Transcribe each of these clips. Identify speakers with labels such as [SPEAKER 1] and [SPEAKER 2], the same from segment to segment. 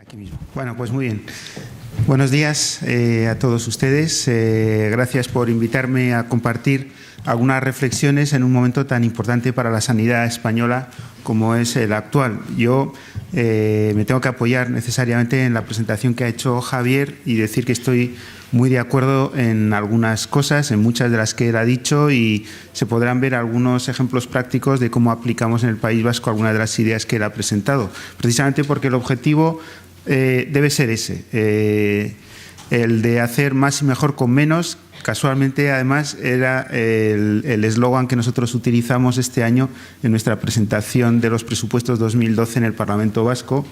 [SPEAKER 1] Aquí mismo. Bueno, pues muy bien. Buenos días a todos ustedes. Gracias por invitarme a compartir algunas reflexiones en un momento tan importante para la sanidad española como es el actual. Yo me tengo que apoyar necesariamente en la presentación que ha hecho Javier y decir que estoy muy de acuerdo en algunas cosas, en muchas de las que él ha dicho, y se podrán ver algunos ejemplos prácticos de cómo aplicamos en el País Vasco algunas de las ideas que él ha presentado, precisamente porque el objetivo debe ser ese, el de hacer más y mejor con menos. Casualmente, además, era el eslogan que nosotros utilizamos este año en nuestra presentación de los presupuestos 2012 en el Parlamento Vasco.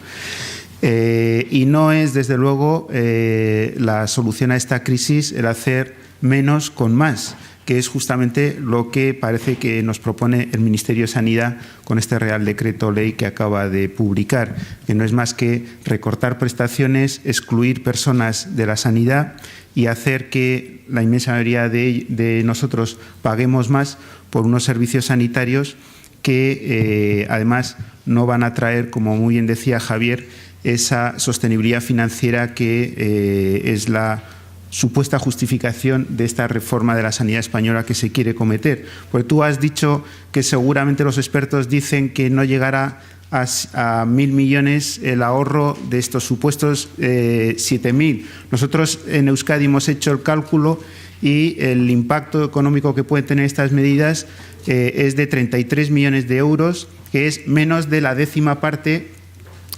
[SPEAKER 1] Y no es, desde luego, la solución a esta crisis el hacer menos con más, que es justamente lo que parece que nos propone el Ministerio de Sanidad con este Real Decreto Ley que acaba de publicar, que no es más que recortar prestaciones, excluir personas de la sanidad y hacer que la inmensa mayoría de nosotros paguemos más por unos servicios sanitarios que, además, no van a traer, como muy bien decía Javier, esa sostenibilidad financiera que es la supuesta justificación de esta reforma de la sanidad española que se quiere cometer. Porque tú has dicho que seguramente los expertos dicen que no llegará a 1.000 millones el ahorro de estos supuestos 7.000. Nosotros en Euskadi hemos hecho el cálculo y el impacto económico que pueden tener estas medidas es de 33 millones de euros, que es menos de la décima parte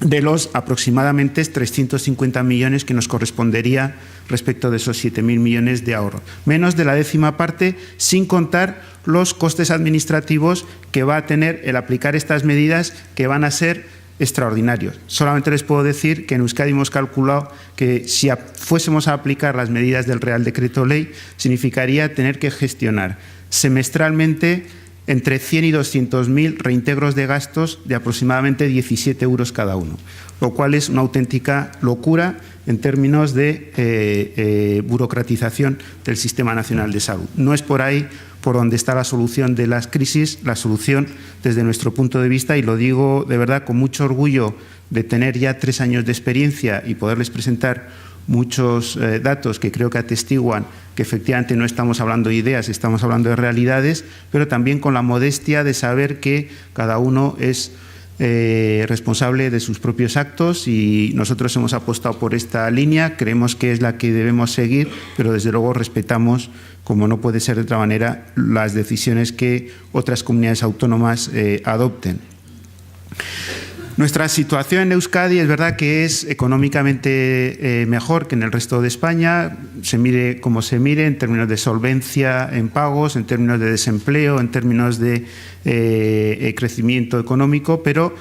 [SPEAKER 1] de los aproximadamente 350 millones que nos correspondería respecto de esos 7.000 millones de ahorro. Menos de la décima parte, sin contar los costes administrativos que va a tener el aplicar estas medidas, que van a ser extraordinarios. Solamente les puedo decir que en Euskadi hemos calculado que si fuésemos a aplicar las medidas del Real Decreto Ley, significaría tener que gestionar semestralmente entre 100 y 200.000 reintegros de gastos de aproximadamente 17 euros cada uno, lo cual es una auténtica locura en términos de burocratización del Sistema Nacional de Salud. No es por ahí por donde está la solución de las crisis. La solución, desde nuestro punto de vista, y lo digo de verdad con mucho orgullo de tener ya 3 años de experiencia y poderles presentar muchos datos que creo que atestiguan que efectivamente no estamos hablando de ideas, estamos hablando de realidades, pero también con la modestia de saber que cada uno es responsable de sus propios actos, y nosotros hemos apostado por esta línea, creemos que es la que debemos seguir, pero desde luego respetamos, como no puede ser de otra manera, las decisiones que otras comunidades autónomas adopten. Nuestra situación en Euskadi es verdad que es económicamente mejor que en el resto de España, se mire como se mire, en términos de solvencia en pagos, en términos de desempleo, en términos de crecimiento económico, pero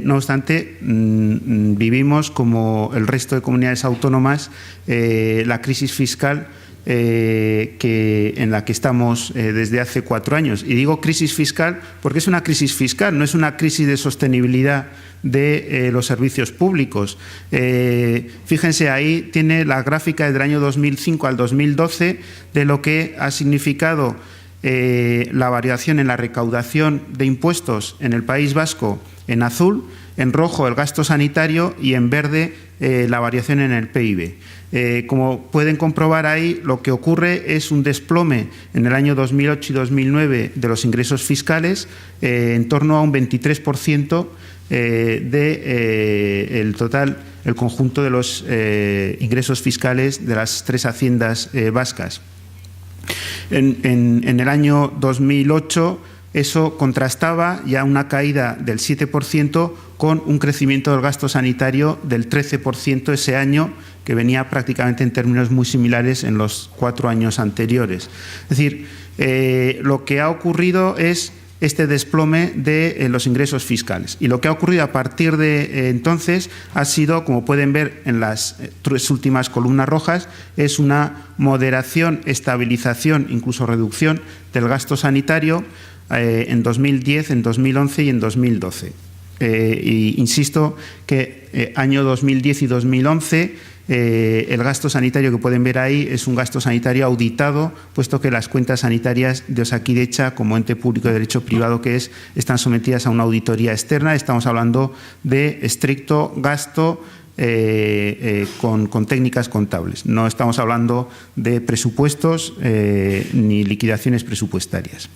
[SPEAKER 1] no obstante vivimos, como el resto de comunidades autónomas, la crisis fiscal en la que estamos desde hace 4 años. Y digo crisis fiscal porque es una crisis fiscal, no es una crisis de sostenibilidad de los servicios públicos. Fíjense, ahí tiene la gráfica desde el año 2005 al 2012 de lo que ha significado la variación en la recaudación de impuestos en el País Vasco en azul, en rojo el gasto sanitario y en verde la variación en el PIB. Como pueden comprobar ahí, lo que ocurre es un desplome en el año 2008 y 2009 de los ingresos fiscales, en torno a un 23% del total, el conjunto de los ingresos fiscales de las 3 haciendas vascas. En el año 2008 eso contrastaba ya una caída del 7% con un crecimiento del gasto sanitario del 13% ese año, que venía prácticamente en términos muy similares en los 4 años anteriores. Es decir, lo que ha ocurrido es este desplome de los ingresos fiscales. Y lo que ha ocurrido a partir de entonces ha sido, como pueden ver en las 3 últimas columnas rojas, es una moderación, estabilización, incluso reducción del gasto sanitario en 2010, en 2011 y en 2012. Y insisto que año 2010 y 2011 el gasto sanitario que pueden ver ahí es un gasto sanitario auditado, puesto que las cuentas sanitarias de Osakidetza, como ente público de derecho privado que es, están sometidas a una auditoría externa. Estamos hablando de estricto gasto con técnicas contables. No estamos hablando de presupuestos ni liquidaciones presupuestarias.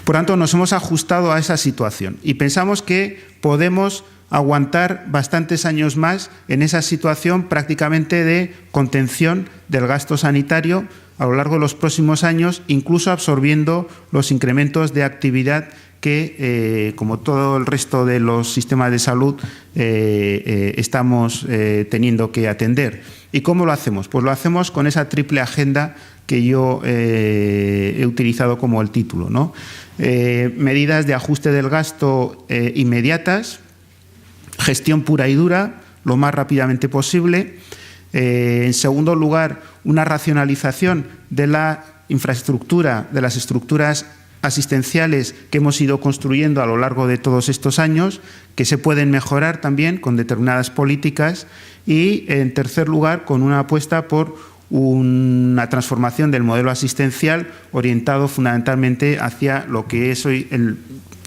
[SPEAKER 1] Por tanto, nos hemos ajustado a esa situación y pensamos que podemos aguantar bastantes años más en esa situación prácticamente de contención del gasto sanitario a lo largo de los próximos años, incluso absorbiendo los incrementos de actividad que, como todo el resto de los sistemas de salud, estamos teniendo que atender. ¿Y cómo lo hacemos? Pues lo hacemos con esa triple agenda que yo he utilizado como el título, ¿no? Medidas de ajuste del gasto inmediatas, gestión pura y dura, lo más rápidamente posible. En segundo lugar, una racionalización de la infraestructura, de las estructuras asistenciales que hemos ido construyendo a lo largo de todos estos años, que se pueden mejorar también con determinadas políticas. Y, en tercer lugar, con una apuesta por una transformación del modelo asistencial orientado fundamentalmente hacia lo que es hoy el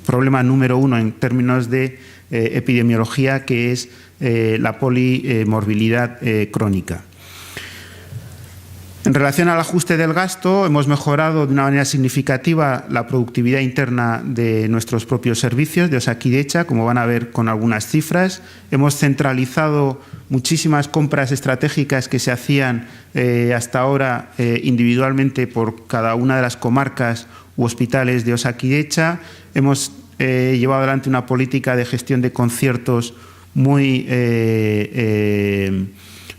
[SPEAKER 1] problema número uno en términos de epidemiología, que es la polimorbilidad crónica. En relación al ajuste del gasto, hemos mejorado de una manera significativa la productividad interna de nuestros propios servicios de Osakidetza, como van a ver con algunas cifras. Hemos centralizado muchísimas compras estratégicas que se hacían hasta ahora individualmente por cada una de las comarcas u hospitales de Osakidetza. Hemos llevado adelante una política de gestión de conciertos muy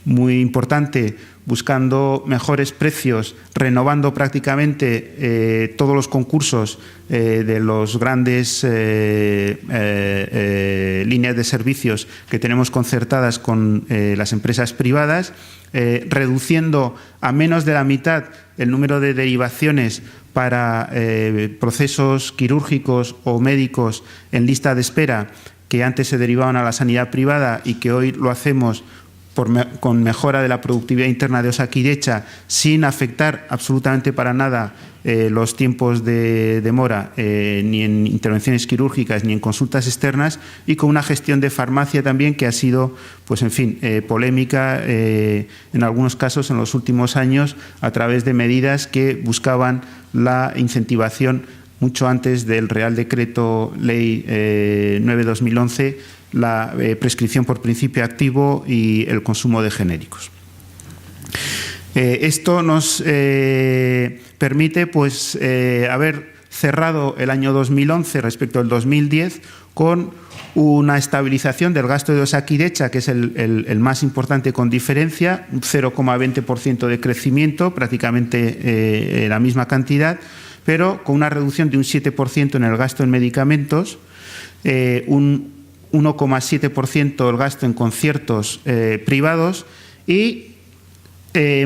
[SPEAKER 1] importante, buscando mejores precios, renovando prácticamente todos los concursos de los grandes líneas de servicios que tenemos concertadas con las empresas privadas, reduciendo a menos de la mitad el número de derivaciones para procesos quirúrgicos o médicos en lista de espera, que antes se derivaban a la sanidad privada y que hoy lo hacemos con mejora de la productividad interna de Osakidetza, sin afectar absolutamente para nada los tiempos de demora ni en intervenciones quirúrgicas ni en consultas externas, y con una gestión de farmacia también que ha sido, pues en fin, polémica en algunos casos en los últimos años, a través de medidas que buscaban la incentivación mucho antes del Real Decreto Ley 9/2011, la prescripción por principio activo y el consumo de genéricos. Esto nos permite, pues, haber cerrado el año 2011 respecto al 2010 con una estabilización del gasto de Osakidetza, que es el más importante con diferencia, un 0,20% de crecimiento, prácticamente la misma cantidad, pero con una reducción de un 7% en el gasto en medicamentos, un 1,7% el gasto en conciertos privados y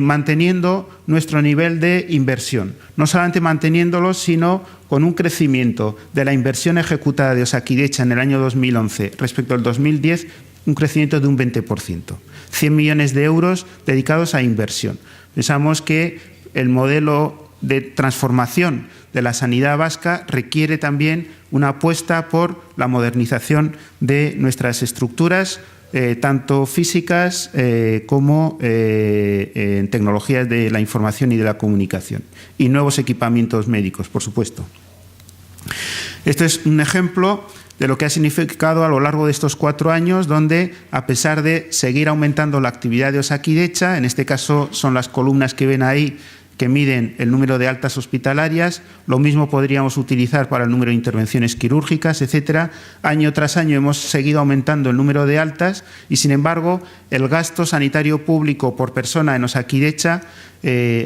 [SPEAKER 1] manteniendo nuestro nivel de inversión. No solamente manteniéndolo, sino con un crecimiento de la inversión ejecutada de Osakidetza en el año 2011 respecto al 2010, un crecimiento de un 20%. 100 millones de euros dedicados a inversión. Pensamos que el modelo de transformación de la sanidad vasca requiere también una apuesta por la modernización de nuestras estructuras, tanto físicas como en tecnologías de la información y de la comunicación, y nuevos equipamientos médicos, por supuesto. Este es un ejemplo de lo que ha significado a lo largo de estos 4 años, donde, a pesar de seguir aumentando la actividad de Osakidetza, en este caso son las columnas que ven ahí, que miden el número de altas hospitalarias, lo mismo podríamos utilizar para el número de intervenciones quirúrgicas, etcétera. Año tras año hemos seguido aumentando el número de altas y, sin embargo, el gasto sanitario público por persona en Osakidetza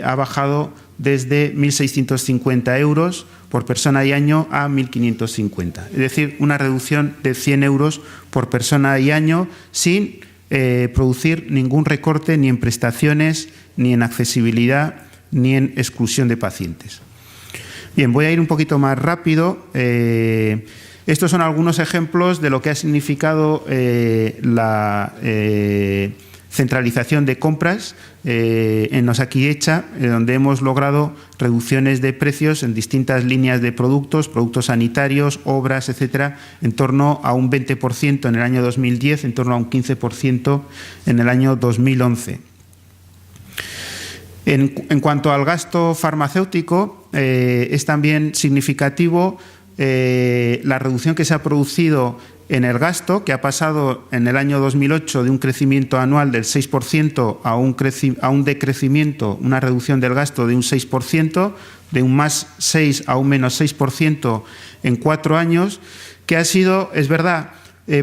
[SPEAKER 1] ha bajado desde 1.650 euros por persona y año a 1.550. Es decir, una reducción de 100 euros por persona y año, sin producir ningún recorte ni en prestaciones, ni en accesibilidad, ni en exclusión de pacientes. Bien, voy a ir un poquito más rápido. Estos son algunos ejemplos de lo que ha significado centralización de compras en Osakidetza, donde hemos logrado reducciones de precios en distintas líneas de productos, productos sanitarios, obras, etcétera, en torno a un 20% en el año 2010, en torno a un 15% en el año 2011. En cuanto al gasto farmacéutico, es también significativo la reducción que se ha producido en el gasto, que ha pasado en el año 2008 de un crecimiento anual del 6% a un decrecimiento, una reducción del gasto de un 6%, de un más 6 a un menos 6% en 4 años, que ha sido, es verdad,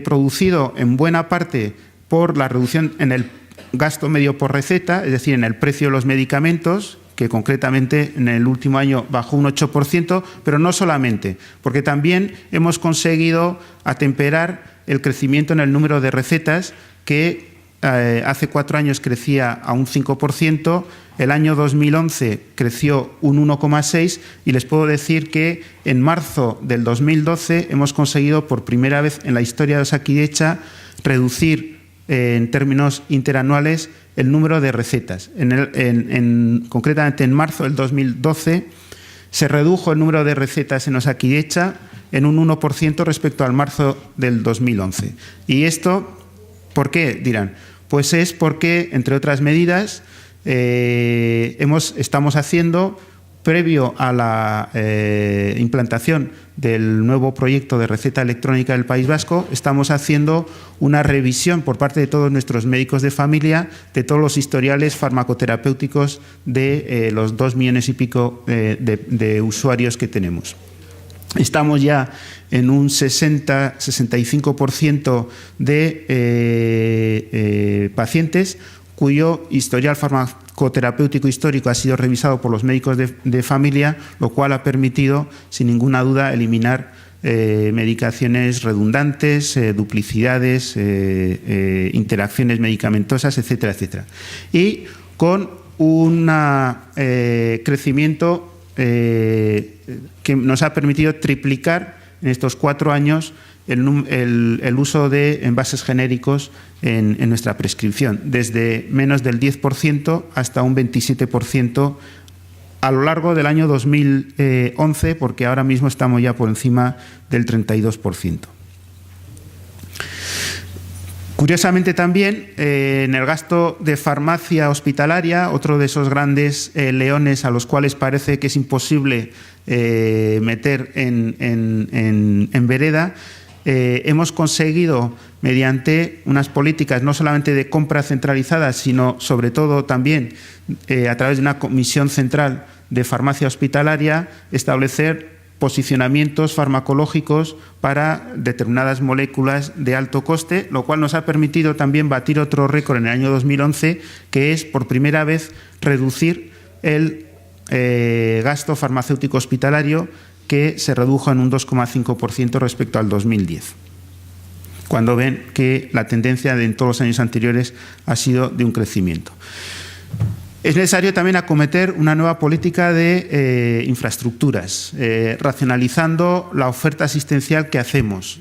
[SPEAKER 1] producido en buena parte por la reducción en el gasto medio por receta, es decir, en el precio de los medicamentos, que concretamente en el último año bajó un 8%, pero no solamente, porque también hemos conseguido atemperar el crecimiento en el número de recetas, que hace 4 años crecía a un 5%, el año 2011 creció un 1,6% y les puedo decir que en marzo del 2012 hemos conseguido por primera vez en la historia de Osakidetza reducir en términos interanuales el número de recetas. Concretamente en marzo del 2012 se redujo el número de recetas en Osakidetza en un 1% respecto al marzo del 2011. ¿Y esto por qué? Dirán. Pues es porque, entre otras medidas, estamos haciendo, previo a la implantación del nuevo proyecto de receta electrónica del País Vasco, estamos haciendo una revisión por parte de todos nuestros médicos de familia de todos los historiales farmacoterapéuticos de los 2 millones y pico de usuarios que tenemos. Estamos ya en un 60-65% de pacientes cuyo historial farmacoterapéutico histórico ha sido revisado por los médicos de familia, lo cual ha permitido, sin ninguna duda, eliminar medicaciones redundantes, duplicidades, interacciones medicamentosas, etcétera, etcétera. Y con un crecimiento que nos ha permitido triplicar en estos 4 años el uso de envases genéricos en nuestra prescripción, desde menos del 10% hasta un 27% a lo largo del año 2011, porque ahora mismo estamos ya por encima del 32%. Curiosamente también, en el gasto de farmacia hospitalaria, otro de esos grandes leones a los cuales parece que es imposible meter en vereda, hemos conseguido, mediante unas políticas no solamente de compra centralizada, sino sobre todo también a través de una comisión central de farmacia hospitalaria, establecer posicionamientos farmacológicos para determinadas moléculas de alto coste, lo cual nos ha permitido también batir otro récord en el año 2011, que es por primera vez reducir el gasto farmacéutico hospitalario, que se redujo en un 2,5% respecto al 2010, cuando ven que la tendencia en todos los años anteriores ha sido de un crecimiento. Es necesario también acometer una nueva política de infraestructuras, racionalizando la oferta asistencial que hacemos.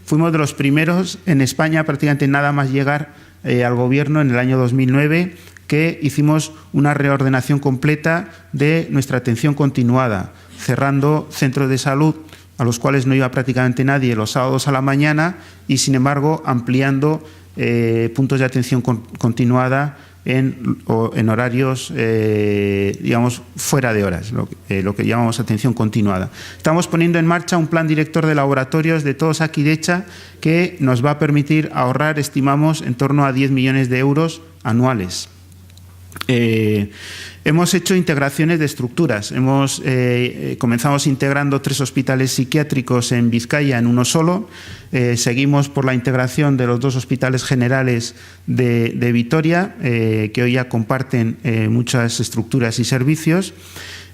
[SPEAKER 1] Fuimos de los primeros en España, prácticamente nada más llegar al Gobierno en el año 2009, que hicimos una reordenación completa de nuestra atención continuada, cerrando centros de salud a los cuales no iba prácticamente nadie los sábados a la mañana y, sin embargo, ampliando puntos de atención continuada en horarios, digamos, fuera de horas, lo que llamamos atención continuada. Estamos poniendo en marcha un plan director de laboratorios de todo Osakidetza que nos va a permitir ahorrar, estimamos, en torno a 10 millones de euros anuales. Hemos hecho integraciones de estructuras. Comenzamos integrando 3 hospitales psiquiátricos en Vizcaya en uno solo. Seguimos por la integración de los 2 hospitales generales de Vitoria, que hoy ya comparten muchas estructuras y servicios.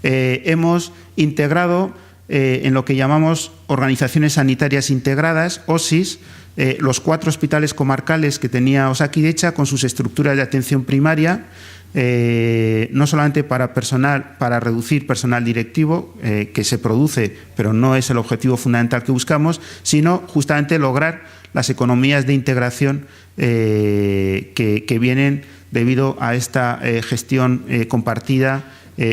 [SPEAKER 1] Hemos integrado en lo que llamamos organizaciones sanitarias integradas, OSIS, los 4 hospitales comarcales que tenía Osakidetza con sus estructuras de atención primaria, no solamente para reducir personal directivo, que se produce, pero no es el objetivo fundamental que buscamos, sino justamente lograr las economías de integración que vienen debido a esta gestión compartida,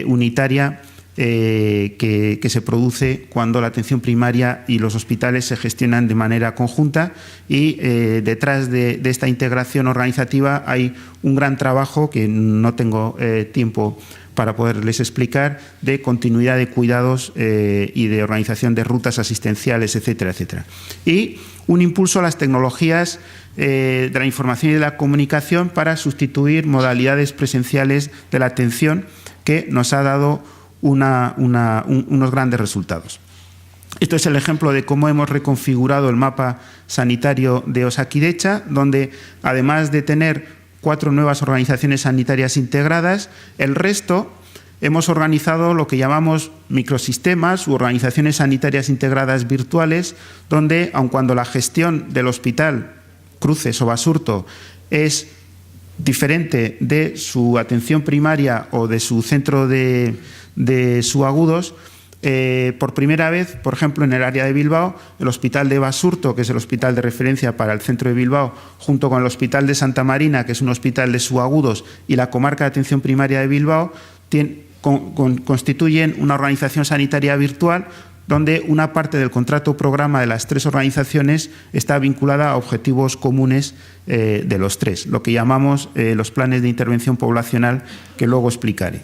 [SPEAKER 1] unitaria, que se produce cuando la atención primaria y los hospitales se gestionan de manera conjunta y detrás de esta integración organizativa hay un gran trabajo que no tengo tiempo para poderles explicar, de continuidad de cuidados y de organización de rutas asistenciales, etcétera, etcétera. Y un impulso a las tecnologías de la información y de la comunicación para sustituir modalidades presenciales de la atención, que nos ha dado unos grandes resultados. Esto es el ejemplo de cómo hemos reconfigurado el mapa sanitario de Osakidetza, donde además de tener 4 nuevas organizaciones sanitarias integradas, el resto hemos organizado lo que llamamos microsistemas u organizaciones sanitarias integradas virtuales, donde, aun cuando la gestión del hospital Cruces o Basurto es diferente de su atención primaria o de su centro de subagudos, por primera vez, por ejemplo, en el área de Bilbao, el Hospital de Basurto, que es el hospital de referencia para el centro de Bilbao, junto con el Hospital de Santa Marina, que es un hospital de subagudos, y la comarca de atención primaria de Bilbao, constituyen una organización sanitaria virtual donde una parte del contrato programa de las 3 organizaciones está vinculada a objetivos comunes de los 3, lo que llamamos los planes de intervención poblacional, que luego explicaré.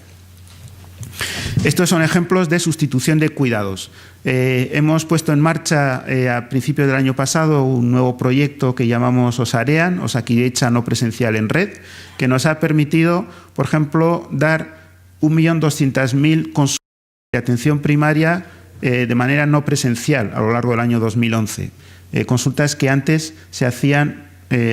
[SPEAKER 1] Estos son ejemplos de sustitución de cuidados. Hemos puesto en marcha a principios del año pasado un nuevo proyecto que llamamos Osarean, Osakidetza no presencial en red, que nos ha permitido, por ejemplo, dar 1.200.000 consultas de atención primaria de manera no presencial a lo largo del año 2011. Consultas que antes se hacían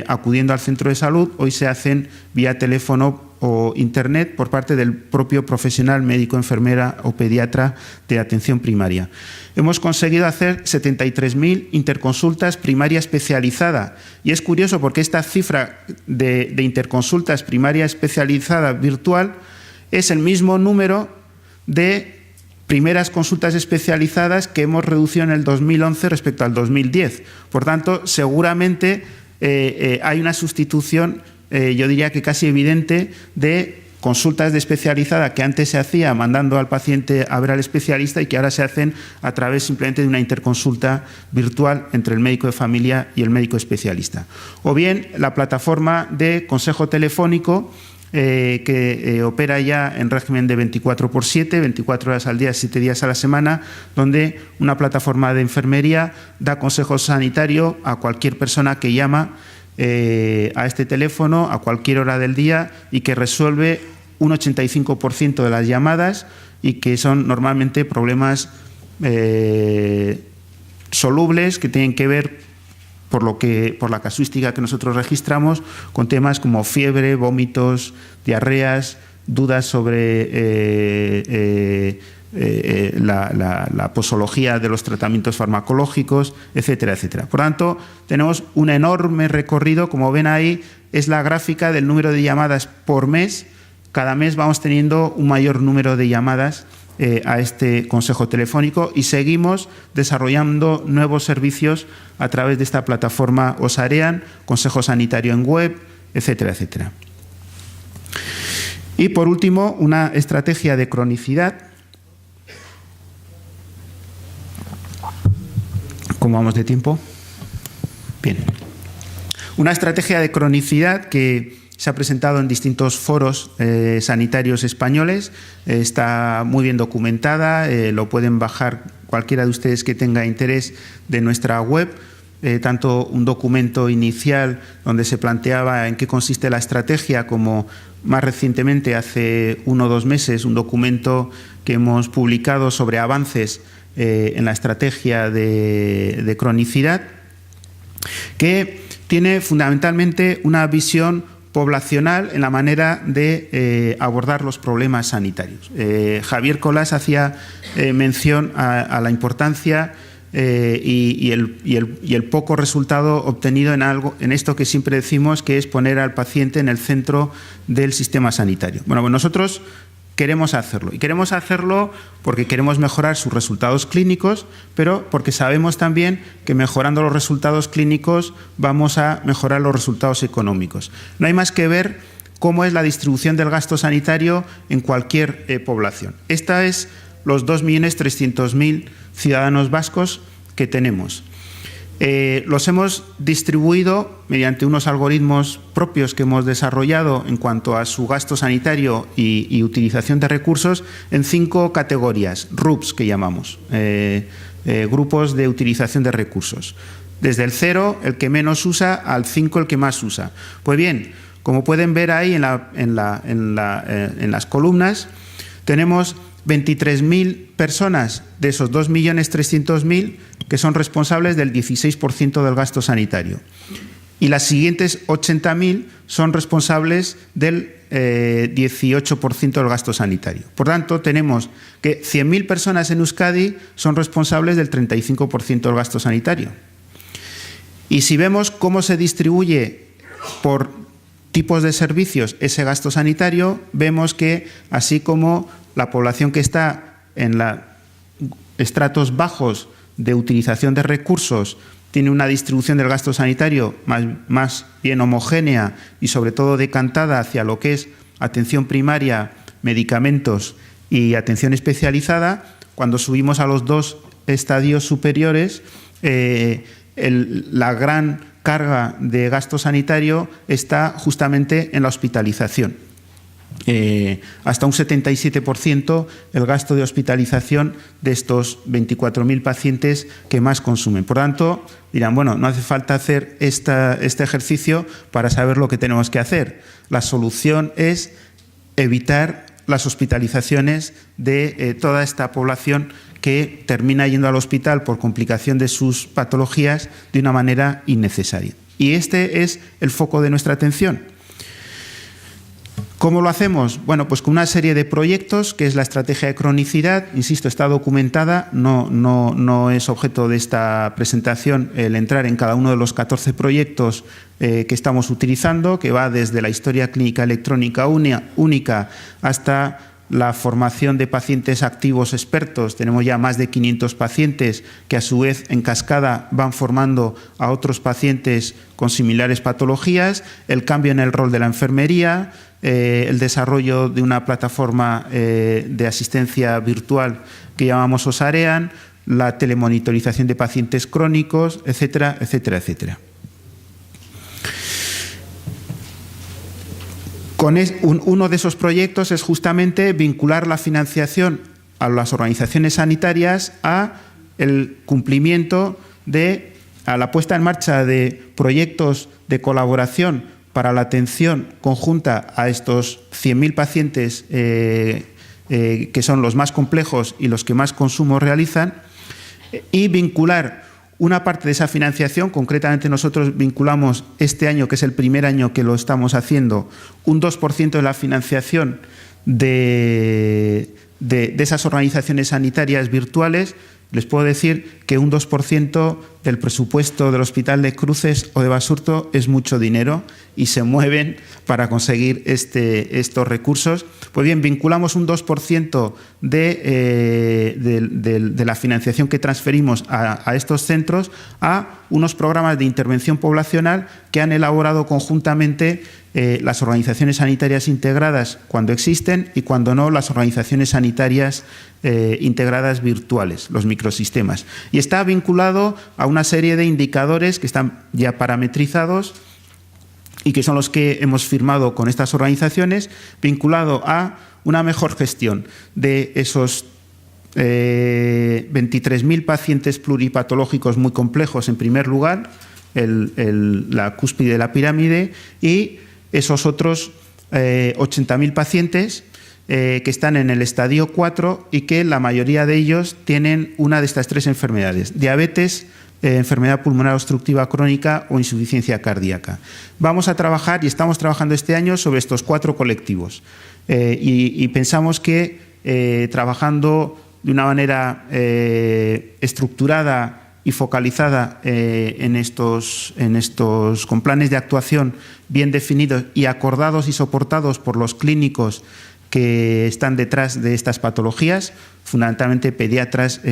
[SPEAKER 1] acudiendo al centro de salud, hoy se hacen vía teléfono o internet por parte del propio profesional médico, enfermera o pediatra de atención primaria. Hemos conseguido hacer 73.000 interconsultas primaria especializada, y es curioso porque esta cifra de interconsultas primaria especializada virtual es el mismo número de primeras consultas especializadas que hemos reducido en el 2011 respecto al 2010. Por tanto, seguramente hay una sustitución, yo diría que casi evidente, de consultas de especializada que antes se hacía mandando al paciente a ver al especialista y que ahora se hacen a través simplemente de una interconsulta virtual entre el médico de familia y el médico especialista. O bien la plataforma de consejo telefónico que opera ya en régimen de 24/7, 24 horas al día, 7 días a la semana, donde una plataforma de enfermería da consejo sanitario a cualquier persona que llama a este teléfono a cualquier hora del día, y que resuelve un 85% de las llamadas, y que son normalmente problemas solubles que tienen que ver, por la casuística que nosotros registramos, con temas como fiebre, vómitos, diarreas, dudas sobre la posología de los tratamientos farmacológicos, etcétera, etcétera. Por tanto, tenemos un enorme recorrido. Como ven ahí, es la gráfica del número de llamadas por mes. Cada mes vamos teniendo un mayor número de llamadas a este consejo telefónico, y seguimos desarrollando nuevos servicios a través de esta plataforma Osarean, consejo sanitario en web, etcétera, etcétera. Y por último, una estrategia de cronicidad. ¿Cómo vamos de tiempo? Bien. Una estrategia de cronicidad que se ha presentado en distintos foros sanitarios españoles, está muy bien documentada, lo pueden bajar cualquiera de ustedes que tenga interés de nuestra web, tanto un documento inicial donde se planteaba en qué consiste la estrategia, como más recientemente, hace 1 o 2 meses, un documento que hemos publicado sobre avances en la estrategia de cronicidad, que tiene fundamentalmente una visión poblacional en la manera de abordar los problemas sanitarios. Javier Colás hacía mención a la importancia y el poco resultado obtenido en esto que siempre decimos, que es poner al paciente en el centro del sistema sanitario. Bueno, pues nosotros queremos hacerlo. Y queremos hacerlo porque queremos mejorar sus resultados clínicos, pero porque sabemos también que mejorando los resultados clínicos vamos a mejorar los resultados económicos. No hay más que ver cómo es la distribución del gasto sanitario en cualquier población. Esta es los 2.300.000 ciudadanos vascos que tenemos. Los hemos distribuido mediante unos algoritmos propios que hemos desarrollado en cuanto a su gasto sanitario y utilización de recursos en 5 categorías, RUPs que llamamos, grupos de utilización de recursos. Desde el 0, el que menos usa, al 5, el que más usa. Pues bien, como pueden ver ahí en las columnas, tenemos 23.000 personas de esos 2.300.000 que son responsables del 16% del gasto sanitario. Y las siguientes 80.000 son responsables del 18% del gasto sanitario. Por tanto, tenemos que 100.000 personas en Euskadi son responsables del 35% del gasto sanitario. Y si vemos cómo se distribuye por tipos de servicios ese gasto sanitario, vemos que así como la población que está en los estratos bajos de utilización de recursos tiene una distribución del gasto sanitario más bien homogénea y sobre todo decantada hacia lo que es atención primaria, medicamentos y atención especializada, cuando subimos a los 2 estadios superiores, la gran carga de gasto sanitario está justamente en la hospitalización. Hasta un 77% el gasto de hospitalización de estos 24.000 pacientes que más consumen. Por tanto, dirán, bueno, no hace falta hacer este ejercicio para saber lo que tenemos que hacer. La solución es evitar las hospitalizaciones de toda esta población que termina yendo al hospital por complicación de sus patologías de una manera innecesaria. Y este es el foco de nuestra atención. ¿Cómo lo hacemos? Bueno, pues con una serie de proyectos, que es la estrategia de cronicidad. Insisto, está documentada, no es objeto de esta presentación el entrar en cada uno de los 14 proyectos que estamos utilizando, que va desde la historia clínica electrónica única hasta la formación de pacientes activos expertos. Tenemos ya más de 500 pacientes que a su vez en cascada van formando a otros pacientes con similares patologías, el cambio en el rol de la enfermería, el desarrollo de una plataforma de asistencia virtual que llamamos Osarean, la telemonitorización de pacientes crónicos, etcétera, etcétera, etcétera. Uno de esos proyectos es justamente vincular la financiación a las organizaciones sanitarias a el cumplimiento a la puesta en marcha de proyectos de colaboración para la atención conjunta a estos 100.000 pacientes que son los más complejos y los que más consumo realizan, y vincular una parte de esa financiación. Concretamente nosotros vinculamos este año, que es el primer año que lo estamos haciendo, un 2% de la financiación de esas organizaciones sanitarias virtuales. Les puedo decir que un 2% del presupuesto del Hospital de Cruces o de Basurto es mucho dinero y se mueven para conseguir estos recursos. Pues bien, vinculamos un 2% de la financiación que transferimos a estos centros a unos programas de intervención poblacional que han elaborado conjuntamente las organizaciones sanitarias integradas cuando existen, y cuando no, las organizaciones sanitarias integradas virtuales, los microsistemas. Y está vinculado a una serie de indicadores que están ya parametrizados y que son los que hemos firmado con estas organizaciones, vinculado a una mejor gestión de esos 23.000 pacientes pluripatológicos muy complejos, en primer lugar, la cúspide de la pirámide, y esos otros 80.000 pacientes que están en el estadio 4 y que la mayoría de ellos tienen una de estas 3 enfermedades: diabetes, enfermedad pulmonar obstructiva crónica o insuficiencia cardíaca. Vamos a trabajar, y estamos trabajando este año, sobre estos 4 colectivos y pensamos que trabajando de una manera estructurada y focalizada con planes de actuación bien definidos y acordados y soportados por los clínicos que están detrás de estas patologías, fundamentalmente pediatras,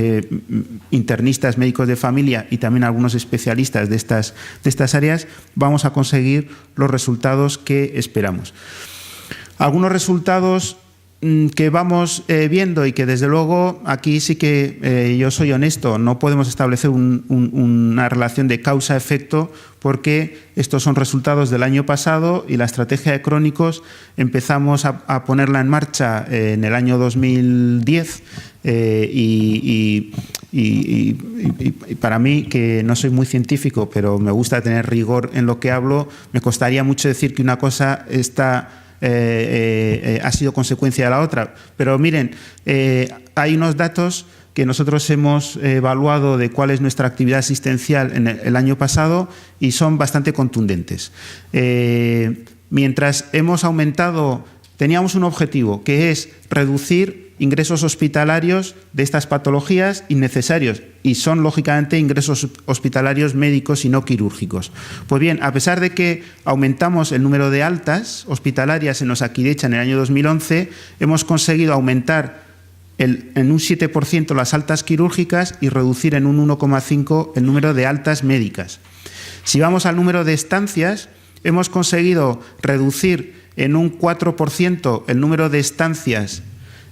[SPEAKER 1] internistas, médicos de familia y también algunos especialistas de estas áreas, vamos a conseguir los resultados que esperamos. Algunos resultados que vamos viendo y que desde luego aquí sí que yo soy honesto, no podemos establecer una relación de causa-efecto porque estos son resultados del año pasado y la estrategia de crónicos empezamos a ponerla en marcha en el año 2010 y para mí, que no soy muy científico pero me gusta tener rigor en lo que hablo, me costaría mucho decir que una cosa está ha sido consecuencia de la otra. Pero miren, hay unos datos que nosotros hemos evaluado de cuál es nuestra actividad asistencial en el año pasado y son bastante contundentes. Mientras hemos aumentado, teníamos un objetivo que es reducir ingresos hospitalarios de estas patologías innecesarios y son lógicamente ingresos hospitalarios médicos y no quirúrgicos. Pues bien, a pesar de que aumentamos el número de altas hospitalarias en Osakidetza en el año 2011, hemos conseguido aumentar en un 7% las altas quirúrgicas y reducir en un 1,5% el número de altas médicas. Si vamos al número de estancias, hemos conseguido reducir en un 4% el número de estancias,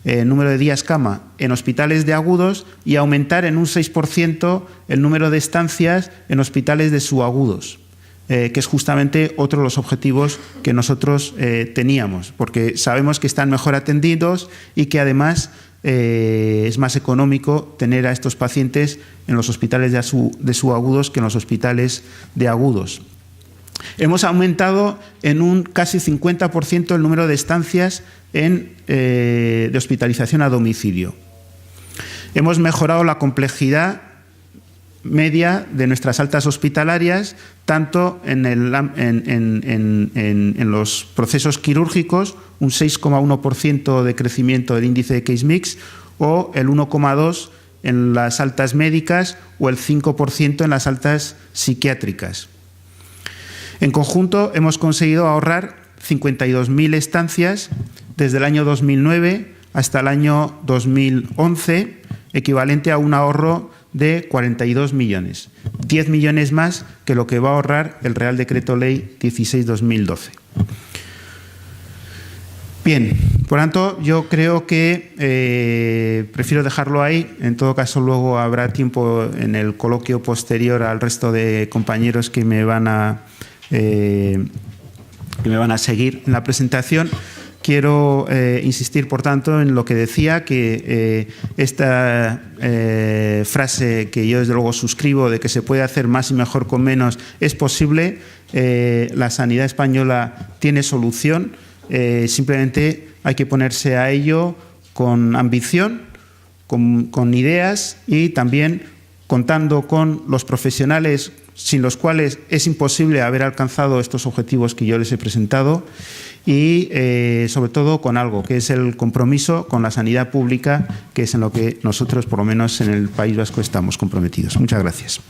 [SPEAKER 1] número de días cama en hospitales de agudos y aumentar en un 6% el número de estancias en hospitales de subagudos, que es justamente otro de los objetivos que nosotros teníamos, porque sabemos que están mejor atendidos y que además es más económico tener a estos pacientes en los hospitales de subagudos que en los hospitales de agudos. Hemos aumentado en un casi 50% el número de estancias de hospitalización a domicilio. Hemos mejorado la complejidad media de nuestras altas hospitalarias, tanto en los procesos quirúrgicos, un 6,1% de crecimiento del índice de case mix, o el 1,2% en las altas médicas o el 5% en las altas psiquiátricas. En conjunto hemos conseguido ahorrar 52.000 estancias desde el año 2009 hasta el año 2011, equivalente a un ahorro de 42 millones, 10 millones más que lo que va a ahorrar el Real Decreto Ley 16/2012. Bien, por tanto, yo creo que prefiero dejarlo ahí. En todo caso, luego habrá tiempo en el coloquio posterior al resto de compañeros que me van a seguir en la presentación. Quiero insistir, por tanto, en lo que decía, que esta frase que yo desde luego suscribo, de que se puede hacer más y mejor con menos, es posible. La sanidad española tiene solución, simplemente hay que ponerse a ello con ambición, con ideas y también contando con los profesionales sin los cuales es imposible haber alcanzado estos objetivos que yo les he presentado y sobre todo con algo que es el compromiso con la sanidad pública, que es en lo que nosotros, por lo menos en el País Vasco, estamos comprometidos. Muchas gracias.